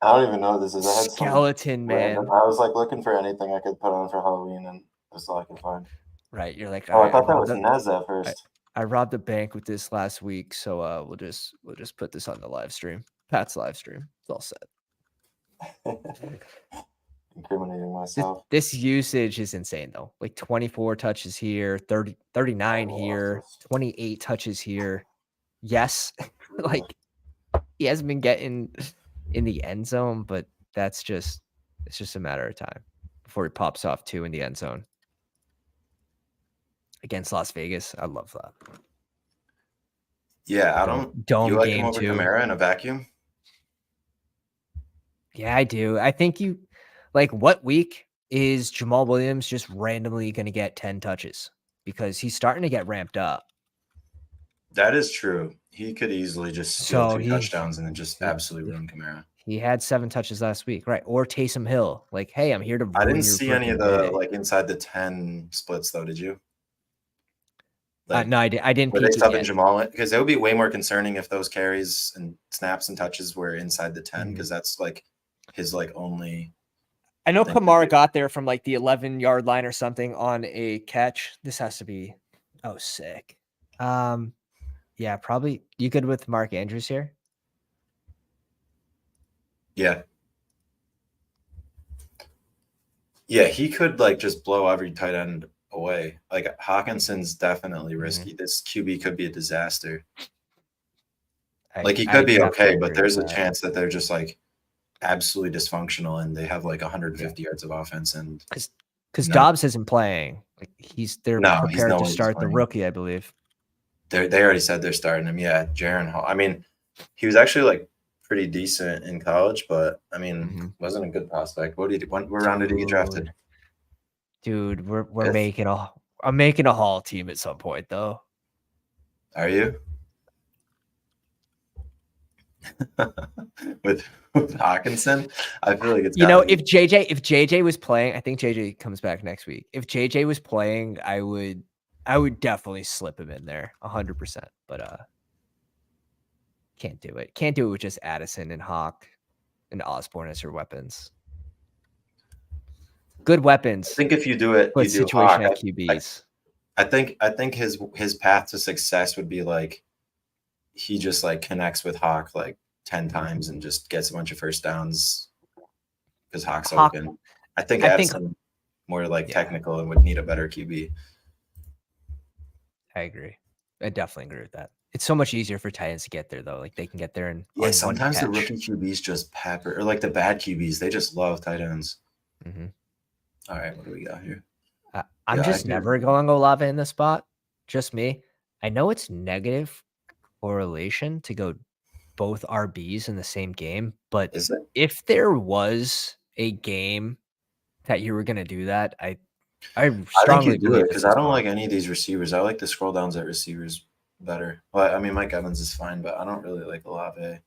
don't even know what this is. I had Skeleton Man. Random. I was like looking for anything I could put on for Halloween, and that's all I could find. Right, you're like, oh, I thought that was Nez at first. I robbed a bank with this last week, so we'll just put this on the live stream. Pat's live stream. It's all set. Incriminating myself. This usage is insane though. Like 24 touches here, 39 here, 28 touches here. Yes. Like he hasn't been getting in the end zone, but it's just a matter of time before he pops off 2 in the end zone. Against Las Vegas. I love that. Yeah, I don't you like him over Kamara in a vacuum? Yeah, I do. I think you like what week is Jamal Williams just randomly going to get 10 touches because he's starting to get ramped up. That is true. He could easily just steal 2 touchdowns and then just absolutely ruin Kamara. He had 7 touches last week, right? Or Taysom Hill. Like, hey, I'm here to. I didn't see any of the like inside the 10 splits though. Did you? Like, no, I didn't. Were they subbing Jamal? Because it would be way more concerning if those carries and snaps and touches were inside the 10, because that's like his like only. I know Kamara got there from like the 11-yard line or something on a catch. This has to be sick. Yeah, probably. You good with Mark Andrews here? Yeah. Yeah, he could like just blow every tight end away. Like Hawkinson's definitely risky. This QB could be a disaster. Like he could be okay, but there's a chance that they're just like absolutely dysfunctional and they have like 150 yards of offense. And because Dobbs isn't playing, like they're prepared to start the rookie, I believe. They already said they're starting him. Yeah, Jaron Hall. I mean, he was actually like pretty decent in college, but I mean, wasn't a good prospect. What round did he get drafted? Dude, we're making I'm making a Hall team at some point though. Are you? with Hawkinson? I feel like it's if JJ was playing, I think JJ comes back next week. If JJ was playing, I would definitely slip him in there 100%. But can't do it. Can't do it with just Addison and Hawk and Osborne as your weapons. Good weapons. I think if you do it, you do Hawk. QBs. I think his path to success would be like he just like connects with Hawk like 10 times and just gets a bunch of first downs because Hawk's open. I think Addison more like technical and would need a better QB. I agree. I definitely agree with that. It's so much easier for tight ends to get there though. Like they can get there and sometimes the rookie QBs just pepper, or like the bad QBs, they just love tight ends. All right, what do we got here? I'm just never going Olave in this spot. Just me. I know it's negative correlation to go both RBs in the same game, but if there was a game that you were going to do that, I strongly do it because I don't like any of these receivers. I like the scroll downs at receivers better. Well, I mean, Mike Evans is fine, but I don't really like Olave.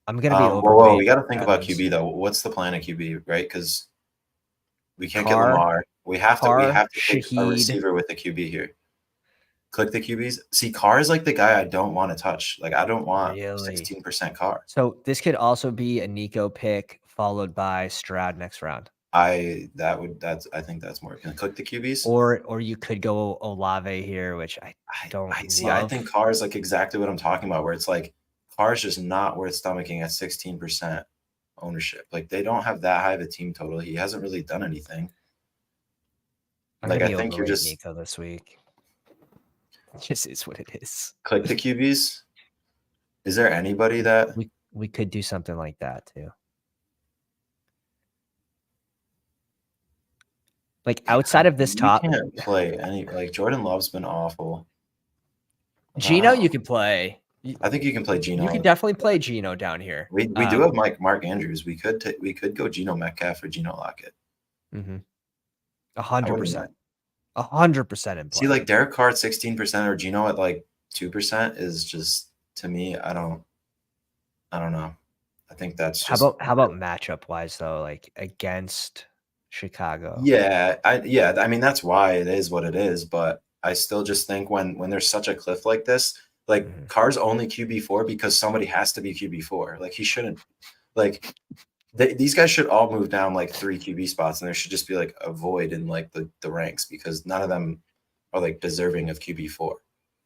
I'm gonna be Whoa, we overweight. got to think about QB though. What's the plan at QB, right? Because we can't get Lamar. We have to take a Shaheed. receiver with the QB here. Click the QBs. See, Carr is like the guy I don't want to touch. Like, I don't want 16% Carr. So this could also be a Nico pick followed by Stroud next round. I think that's more. Can I click the QBs? Or you could go Olave here, which I don't see. I think Carr is like exactly what I'm talking about, where it's like Carr is just not worth stomaching at 16% ownership. Like, they don't have that high of a team total. He hasn't really done anything. I think you're just Nico this week. It just is what it is. Click the QBs. Is there anybody that we could do something like that too? Like, outside of this top, you can't play any. Like, Jordan Love's been awful. Geno, you can play. I think you can play Geno. You can definitely play Geno down here. We do have Mark Andrews. We could go Geno Metcalf or Geno Lockett. 100%. 100% in play. See, like Derek Carr at 16% or Geno at like 2% is just, to me, I don't know. I think that's just how about matchup wise though, like against Chicago? Yeah. I mean, that's why it is what it is, but I still just think when there's such a cliff like this, like Carr's only QB4 because somebody has to be QB4. Like, he shouldn't, like, these guys should all move down like 3 QB spots, and there should just be like a void in like the ranks because none of them are like deserving of QB4,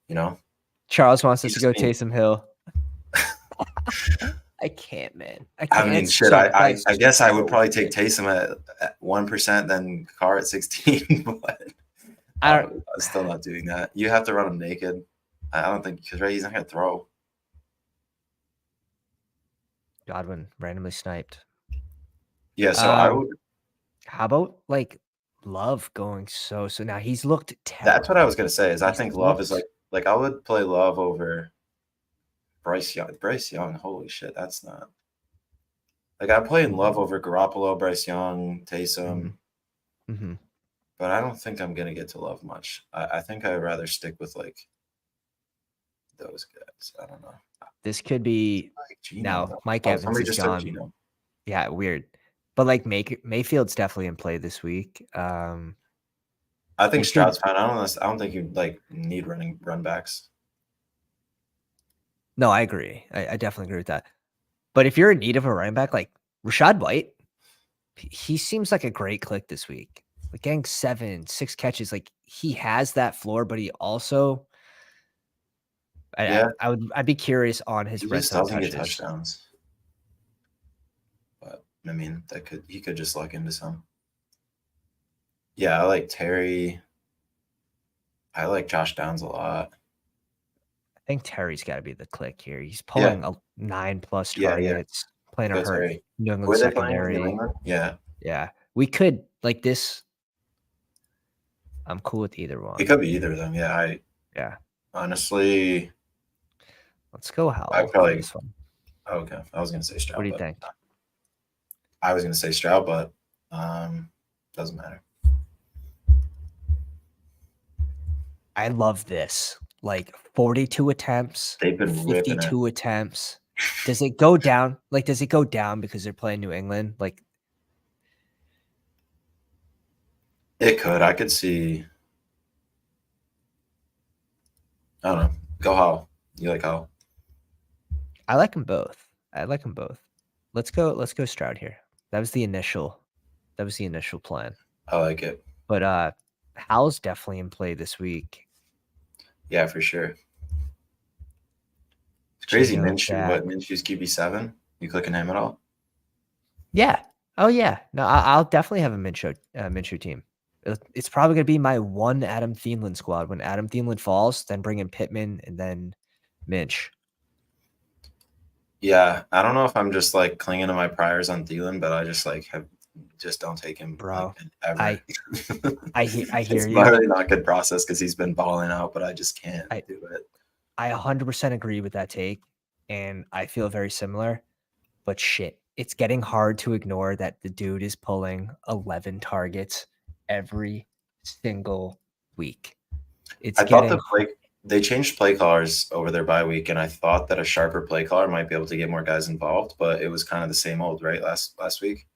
you know? Charles wants us to go Taysom Hill. I can't, man. I mean, shit. I guess I would probably take Taysom at 1%, then Carr at 16. But I'm still not doing that. You have to run him naked. I don't think, because he's not gonna throw. Godwin randomly sniped. Yeah, so I would. How about like Love going so now? He's looked terrible. That's what I was gonna say. I think Love is like I would play Love over Bryce Young. Bryce Young, holy shit, that's not. Like, I'm playing Love over Garoppolo, Bryce Young, Taysom. But I don't think I'm gonna get to Love much. I think I'd rather stick with like those guys. I don't know. This could be now. Mike Evans is gone. Yeah, weird. But like Mayfield's definitely in play this week. I think Stroud's fine. I don't think you like need run backs. No, I agree. I definitely agree with that. But if you're in need of a running back, like Rachaad White, he seems like a great click this week. Like, getting 6 catches, like he has that floor, but he also, I'd be curious on his red zone touches. Get touchdowns. But I mean, he could just luck into some. Yeah, I like Terry. I like Josh Downs a lot. I think Terry's got to be the click here. He's pulling a 9+ targets, playing a hurt New England secondary. Yeah. We could like this. I'm cool with either one. It could be either of them. Yeah. Honestly, let's go Howell. I probably this one. Okay. I was gonna say Stroud. What do you think? I was gonna say Stroud, but doesn't matter. I love this. Like 42 attempts. They've been 52 attempts. Does it go down? Like, does it go down because they're playing New England? Like, it could. I could see. I don't know. Go Howell. You like Howell? I like them both. Let's go Stroud here. That was the initial plan. I like it. But Howell's definitely in play this week. Yeah, for sure. It's crazy. Minshew's QB7? You clicking him at all? Yeah. Oh yeah. No, I'll definitely have a Minshew team. It's probably gonna be my one Adam Thielen squad. When Adam Thielen falls, then bring in Pittman and then Minch. Yeah, I don't know if I'm just like clinging to my priors on Thielen, but I just like just don't take him, bro. Ever. I hear it's you. It's really not a good process because he's been balling out, but I just can't do it. I 100% agree with that take, and I feel very similar. But shit, it's getting hard to ignore that the dude is pulling 11 targets every single week. they changed play callers over their bye week, and I thought that a sharper play caller might be able to get more guys involved, but it was kind of the same old, right? Last week.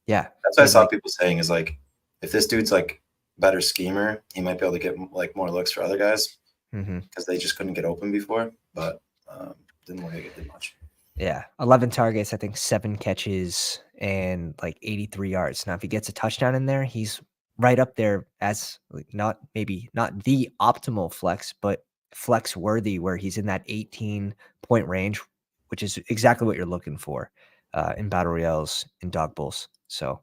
Yeah, that's what I saw people saying is like, if this dude's like better schemer, he might be able to get like more looks for other guys because they just couldn't get open before, but didn't look like it did much. Yeah, 11 targets, I think 7 catches and like 83 yards. Now, if he gets a touchdown in there, he's right up there as like not the optimal flex, but flex worthy, where he's in that 18-point range, which is exactly what you're looking for in battle royales and dog bulls. So,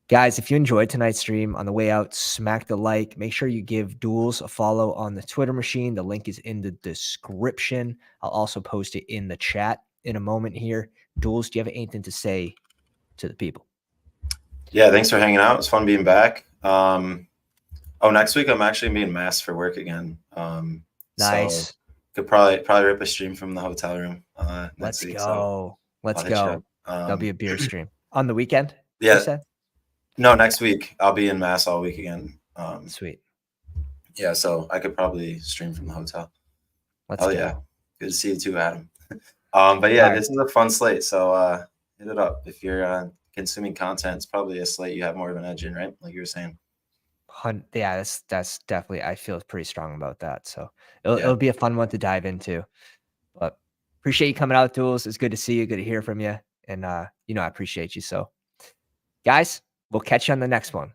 guys, if you enjoyed tonight's stream, on the way out, smack the like. Make sure you give Duels a follow on the Twitter machine. The link is in the description. I'll also post it in the chat in a moment here. Duels, do you have anything to say to the people? Yeah, thanks for hanging out. It's fun being back. Next week I'm actually being masked for work again. Nice. So could probably rip a stream from the hotel room next week. So let's go. That'll be a beer stream on the weekend. Yeah. You said? No, next week I'll be in Mass all week again. Sweet. Yeah, so I could probably stream from the hotel. Let's go. Yeah. Good to see you too, Adam. But yeah, this is a fun slate. So hit it up. If you're consuming content, it's probably a slate you have more of an edge in, right? Like you were saying. Yeah, that's definitely, I feel pretty strong about that. So it'll be a fun one to dive into. But appreciate you coming out, Duels. It's good to see you. Good to hear from you. And I appreciate you. So guys, we'll catch you on the next one.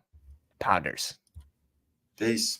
Pounders. Peace.